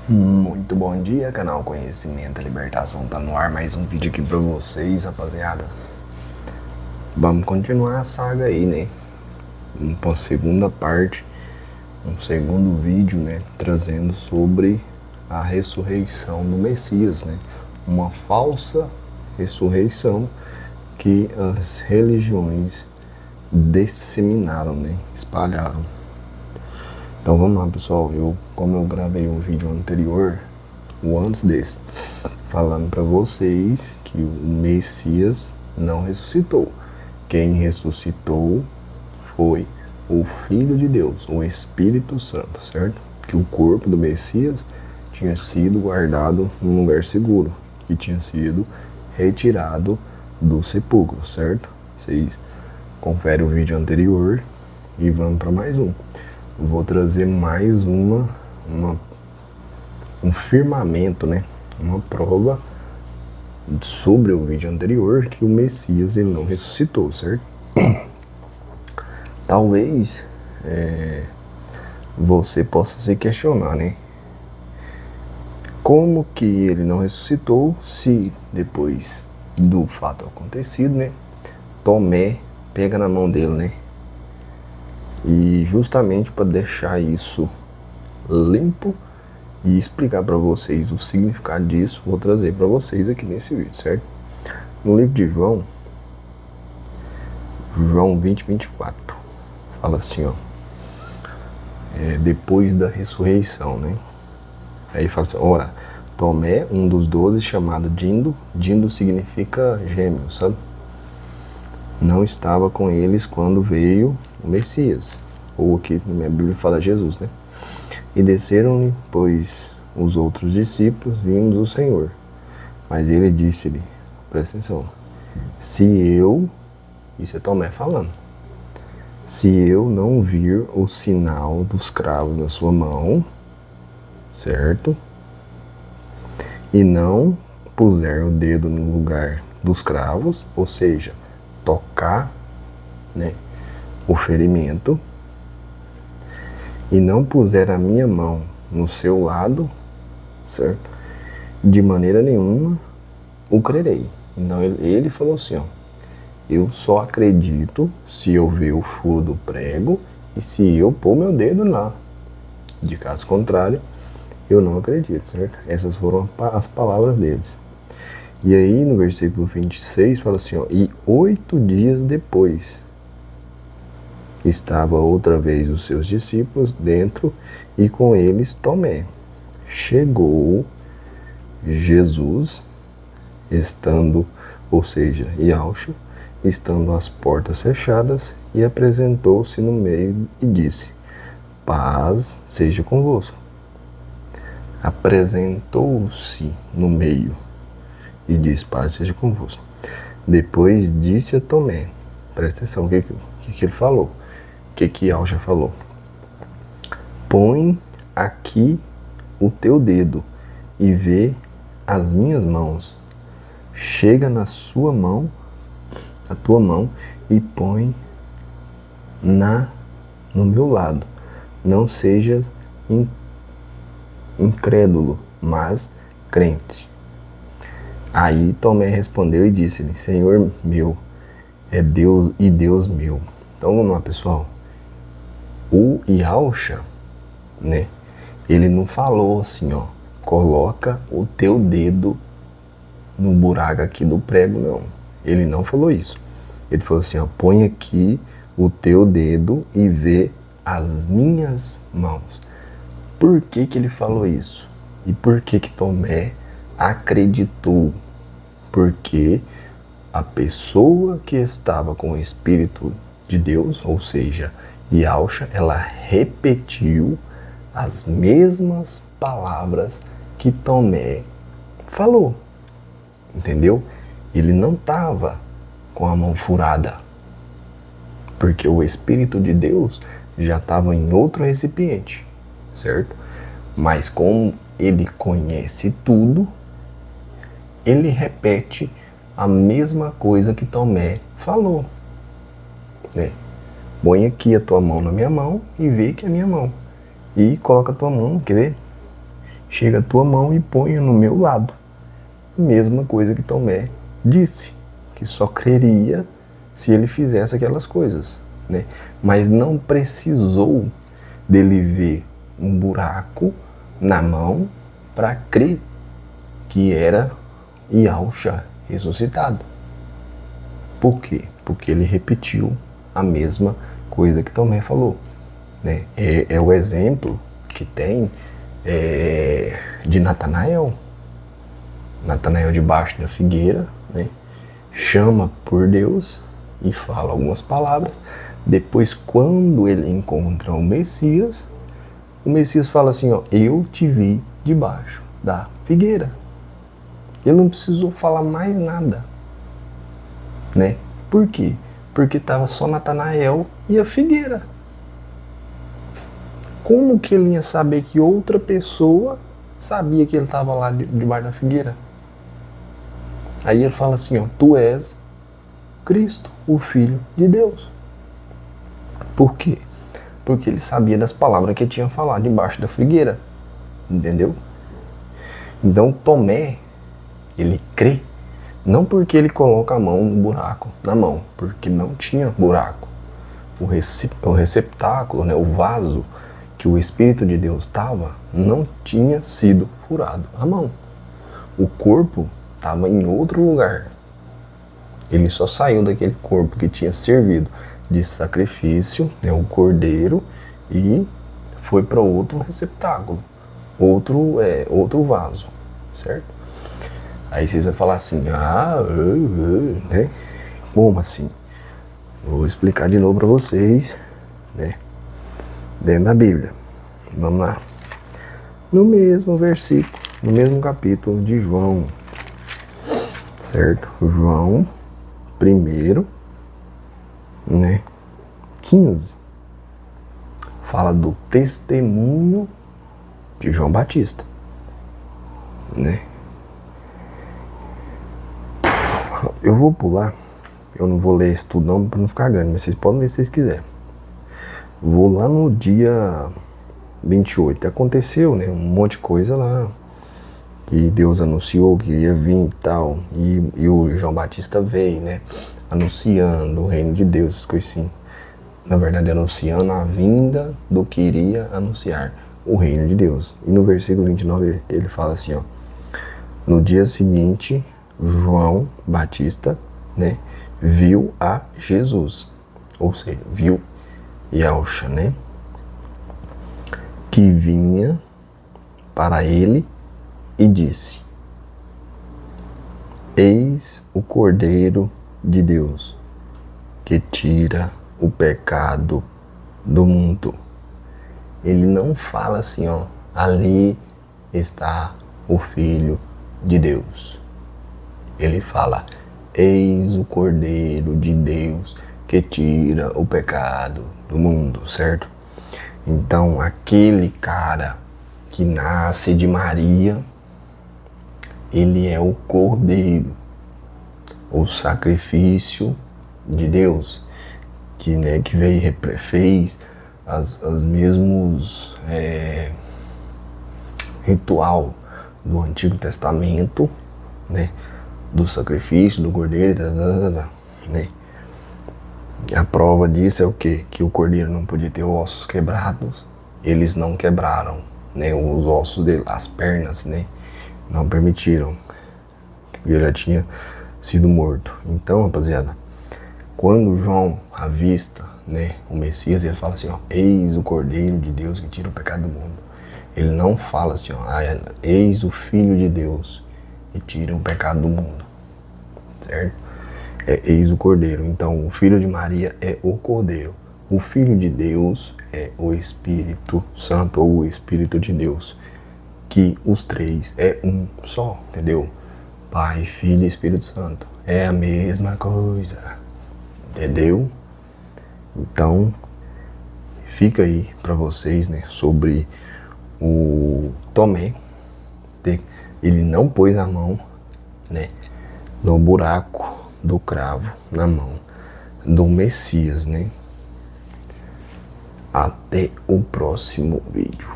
Muito bom dia, canal Conhecimento e Libertação tá no ar, mais um vídeo aqui pra vocês, rapaziada. Vamos continuar a saga aí, né? Uma segunda parte, um segundo vídeo, né? Trazendo sobre a ressurreição do Messias, né? Uma falsa ressurreição que as religiões disseminaram, né? Espalharam. Então vamos lá, pessoal. Como eu gravei um vídeo anterior, o antes desse, falando para vocês que o Messias não ressuscitou. Quem ressuscitou foi o Filho de Deus, o Espírito Santo, certo? Que o corpo do Messias tinha sido guardado num lugar seguro, que tinha sido retirado do sepulcro, certo? Vocês conferem o vídeo anterior e vamos para mais um. Vou trazer mais um firmamento, né? Uma prova sobre o vídeo anterior que o Messias ele não ressuscitou, certo? Talvez você possa se questionar, né? Como que ele não ressuscitou se depois do fato acontecido, né? Tomé pega na mão dele, né? E justamente para deixar isso limpo e explicar para vocês o significado disso, vou trazer para vocês aqui nesse vídeo, certo? No livro de João 20:24, fala assim, ó, depois da ressurreição, né? Aí fala assim, ora, Tomé, um dos 12, chamado Dindo significa gêmeo, sabe? Não estava com eles quando veio o Messias, ou aqui na minha Bíblia fala Jesus, né? E desceram-lhe, pois, os outros discípulos, vimos o Senhor. Mas ele disse-lhe, presta atenção, isso é Tomé falando, se eu não vir o sinal dos cravos na sua mão, certo? E não puser o dedo no lugar dos cravos, ou seja, tocar, né, o ferimento, e não puser a minha mão no seu lado, certo? De maneira nenhuma o crerei. Então ele falou assim, ó, eu só acredito se eu ver o furo do prego e se eu pôr meu dedo lá. De caso contrário, eu não acredito, certo? Essas foram as palavras deles. E aí no versículo 26 fala assim, ó, e 8 dias depois estava outra vez os seus discípulos dentro e com eles Tomé. Chegou Jesus, ou seja, Yahshua, estando as portas fechadas, e apresentou-se no meio e disse, paz seja convosco. Apresentou-se no meio e disse, paz seja convosco. Depois disse a Tomé, presta atenção, o que ele falou? O que Yahshua falou? Põe aqui o teu dedo e vê as minhas mãos. Chega na sua mão, a tua mão, e põe no meu lado. Não sejas incrédulo, mas crente. Aí Tomé respondeu e disse-lhe, Senhor meu, é Deus e Deus meu. Então vamos lá, pessoal. O Yahshua, né? Ele não falou assim, ó, coloca o teu dedo no buraco aqui do prego, não. Ele não falou isso. Ele falou assim, ó, põe aqui o teu dedo e vê as minhas mãos. Por que ele falou isso? E por que Tomé acreditou? Porque a pessoa que estava com o Espírito de Deus, ou seja, Yahshua, ela repetiu as mesmas palavras que Tomé falou. Entendeu? Ele não estava com a mão furada, porque o Espírito de Deus já estava em outro recipiente, certo? Mas como ele conhece tudo, ele repete a mesma coisa que Tomé falou, né? Põe aqui a tua mão na minha mão e vê que é a minha mão. E coloca a tua mão, quer ver? chega a tua mão e ponha no meu lado. Mesma coisa que Tomé disse, que só creria se ele fizesse aquelas coisas, né? Mas não precisou dele ver um buraco na mão para crer que era Yahushua ressuscitado. Por quê? Porque ele repetiu a mesma coisa que Tomé falou, né? É o exemplo que tem de Natanael. Natanael debaixo da figueira, né? Chama por Deus e fala algumas palavras. Depois, quando ele encontra o Messias fala assim, ó, eu te vi debaixo da figueira. Ele não precisou falar mais nada, né? Por quê? Porque estava só Natanael e a figueira. Como que ele ia saber que outra pessoa sabia que ele estava lá debaixo da figueira? Aí ele fala assim, ó, tu és Cristo, o Filho de Deus. Por quê? Porque ele sabia das palavras que ele tinha falado debaixo da figueira. Entendeu? Então Tomé, ele crê, não porque ele coloca a mão no buraco, na mão, porque não tinha buraco. O receptáculo, né, o vaso que o Espírito de Deus estava, não tinha sido furado a mão. O corpo estava em outro lugar. Ele só saiu daquele corpo que tinha servido de sacrifício, né, o cordeiro, e foi para outro receptáculo, outro vaso, certo? Aí vocês vão falar assim, né? Como assim? Vou explicar de novo para vocês, né? Dentro da Bíblia. Vamos lá. No mesmo versículo, no mesmo capítulo de João, certo? João 1, né? 15. Fala do testemunho de João Batista, né? Eu vou pular, eu não vou ler isso tudo não para não ficar grande, mas vocês podem ler se vocês quiserem. Vou lá no dia 28. Aconteceu, né, um monte de coisa lá que Deus anunciou que ia vir e tal, e o João Batista veio, né, anunciando o reino de Deus, essas coisas assim. Na verdade, anunciando a vinda do que iria anunciar o reino de Deus. E no versículo 29 ele fala assim, ó, no dia seguinte, João Batista, né, viu a Jesus, ou seja, viu Yahushua, né, que vinha para ele e disse, eis o Cordeiro de Deus, que tira o pecado do mundo. Ele não fala assim, ó, ali está o Filho de Deus. Ele fala, eis o Cordeiro de Deus que tira o pecado do mundo, certo? Então, aquele cara que nasce de Maria, ele é o Cordeiro, o sacrifício de Deus, que, né, que veio, fez as mesmos ritual do Antigo Testamento, né, do sacrifício, do cordeiro, né? A prova disso é o quê? Que o cordeiro não podia ter ossos quebrados, eles não quebraram, né, os ossos dele, as pernas, né, não permitiram, ele já tinha sido morto. Então, rapaziada, quando João avista, né, o Messias, ele fala assim, ó, eis o Cordeiro de Deus que tira o pecado do mundo. Ele não fala assim, ó, eis o Filho de Deus que tira o pecado do mundo, certo? Eis o Cordeiro. Então, o Filho de Maria é o Cordeiro. O Filho de Deus é o Espírito Santo, ou o Espírito de Deus, que os três é um só, entendeu? Pai, Filho e Espírito Santo. É a mesma coisa, entendeu? Então, fica aí para vocês, né, sobre o Tomé. Ele não pôs a mão, né, no buraco do cravo, na mão do Messias, né? Até o próximo vídeo.